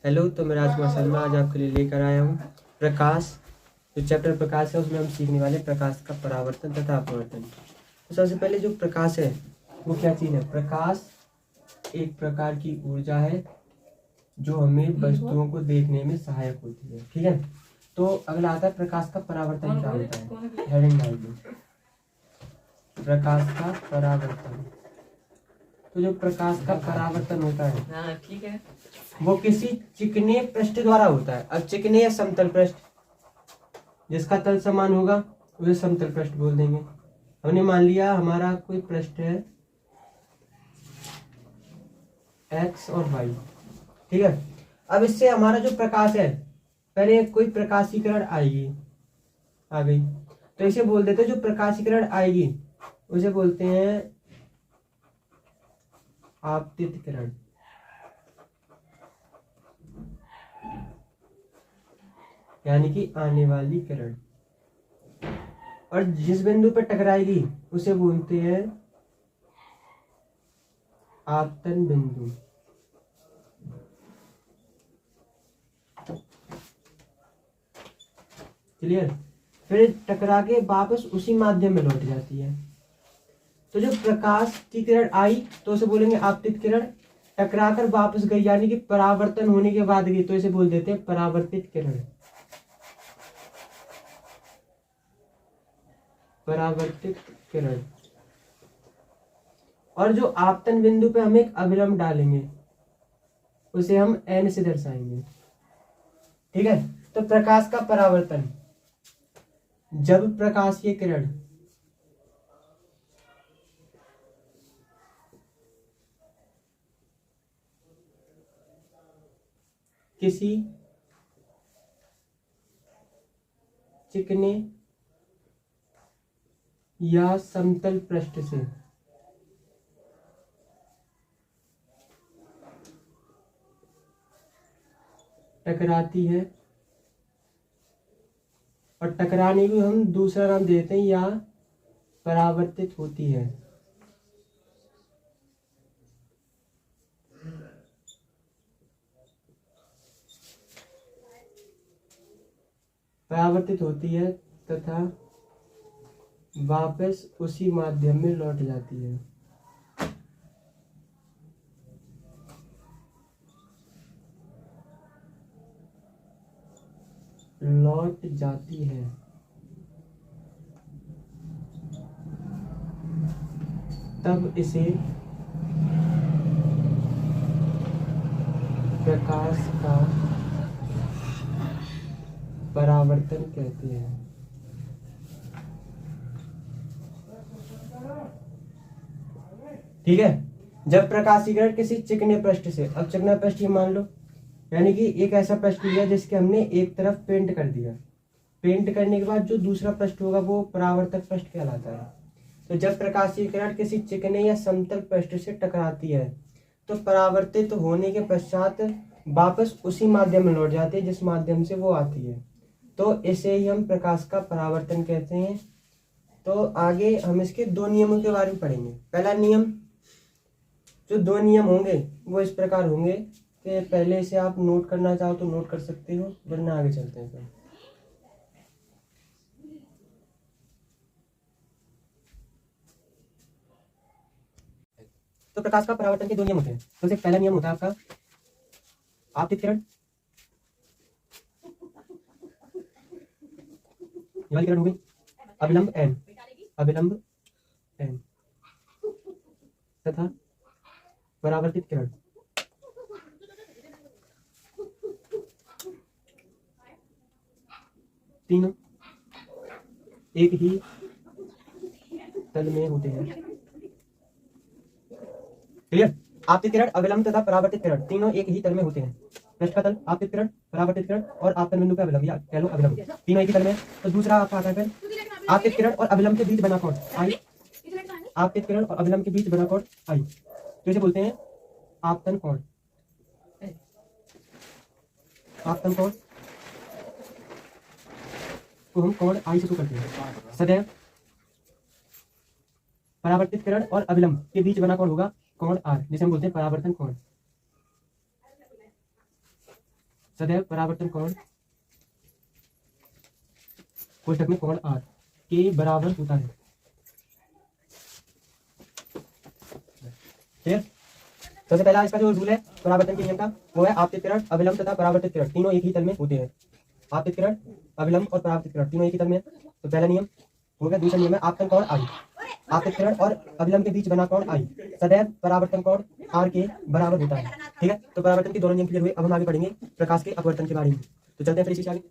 Hello, तो मैं राजकुमार शर्मा आज आपके लिए लेकर आया हूँ प्रकाश। जो चैप्टर प्रकाश है उसमें हम सीखने वाले प्रकाश का परावर्तन तथा अपवर्तन। तो सबसे पहले जो प्रकाश है वो क्या चीज़ है? प्रकाश एक प्रकार की ऊर्जा है जो हमें वस्तुओं को देखने में सहायक होती है। ठीक है, तो अगला आता है प्रकाश का परावर्तन क्या होता है। हेडिंग डाल दो, प्रकाश का परावर्तन। तो जो प्रकाश का परावर्तन होता है ठीक है, वो किसी चिकने पृष्ठ द्वारा होता है। अब चिकने या समतल पृष्ठ, जिसका तल समान होगा उसे समतल पृष्ठ बोल देंगे। हमने मान लिया हमारा कोई पृष्ठ है एक्स और वाई। ठीक है, अब इससे हमारा जो प्रकाश है, पहले कोई प्रकाशीकरण आएगी, आ गई, तो इसे बोल देते हैं जो प्रकाशीकरण आएगी उसे बोलते हैं आपतित किरण। यानी कि आने वाली किरण। और जिस बिंदु पर टकराएगी उसे बोलते हैं आपतन बिंदु। क्लियर? फिर टकरा के वापस उसी माध्यम में लौट जाती है। तो जो प्रकाश की किरण आई तो उसे बोलेंगे आपतित किरण। टकराकर वापस गई यानी कि परावर्तन होने के बाद गई तो इसे बोल देते हैं परावर्तित किरण। परावर्तित किरण। और जो आपतन बिंदु पे हम एक अविलंब डालेंगे उसे हम n से दर्शाएंगे। ठीक है, तो प्रकाश का परावर्तन, जब प्रकाशीय किरण किसी चिकने या समतल पृष्ठ से टकराती है, और टकराने को हम दूसरा नाम देते हैं या परावर्तित होती है। परावर्तित होती है तथा वापस उसी माध्यम में लौट जाती है। लौट जाती है। तब इसे प्रकाश का परावर्तन कहते हैं। ठीक है, जब प्रकाशीकरण किसी चिकने पृष्ठ से, अब चिकना पृष्ठ ही मान लो, यानी कि एक ऐसा पृष्ठ लिया जिसके हमने एक तरफ पेंट कर दिया। पेंट करने के बाद जो दूसरा पृष्ठ होगा वो परावर्तक पृष्ठ कहलाता है। तो जब प्रकाशीकरण किसी चिकने या समतल पृष्ठ से टकराती है तो परावर्तित होने के पश्चात वापस उसी माध्यम में लौट जाती है जिस माध्यम से वो आती है। तो इसे ही हम प्रकाश का परावर्तन कहते हैं। तो आगे हम इसके दो नियमों के बारे में पढ़ेंगे। पहला नियम, जो दो नियम होंगे वो इस प्रकार होंगे कि पहले से आप नोट करना चाहो तो नोट कर सकते हो, वरना आगे चलते हैं। फिर तो प्रकाश का परावर्तन के दो नियम होते हैं। सबसे पहला नियम होता है आपका आपतित किरण। ये वाली किरण हो गई अविलंब n, अविलंब n, तथा परावर्तित किरण। तीनों एक ही तल में होते हैं। क्लियर? आपतित किरण, अविलंब तथा परावर्तित किरण तीनों एक ही तल में होते हैं। पृष्ठ का तल आपतित किरण, परावर्तित किरण और आपतन बिंदु पे अविलंब या कह लो अविलंब, तीनों एक ही तल में। तो दूसरा आपका आता है फिर आपतित किरण और अविलंब के बीच बना कोण आई। आपतित किरण और अविलंब के बीच बना कोण आई, तो इसे बोलते हैं आपतन कोण। आपतन कोण को हम कोण आई से शुरू करते हैं। सदैव परावर्तित किरण और अविलंब के बीच बना कोण होगा कोण आर, जिसे हम बोलते हैं परावर्तन कोण। सदैव परावर्तन कोण कोष्ठक में कोण आर के बराबर होता है। ठीक है, सबसे पहला इसका जो रूल है परावर्तन के नियम का वो है आपतित किरण, अभिलंब तथा परावर्तित किरण तीनों एक ही तल में होते हैं। आपतित किरण, अभिलंब और परावर्तित किरण तीनों एक ही तल में है, तो पहला नियम हो गया। दूसरा नियम है आपतन कोण आई, आपतित किरण और अभिलंब के बीच बना कोण आई सदैव परावर्तन कोण आर के बराबर होता है। ठीक है, तो परावर्तन के दोनों नियम क्लियर हुए। अब हम आगे पढ़ेंगे प्रकाश के अपवर्तन के बारे में। तो चलते हैं फिर इसी से आगे।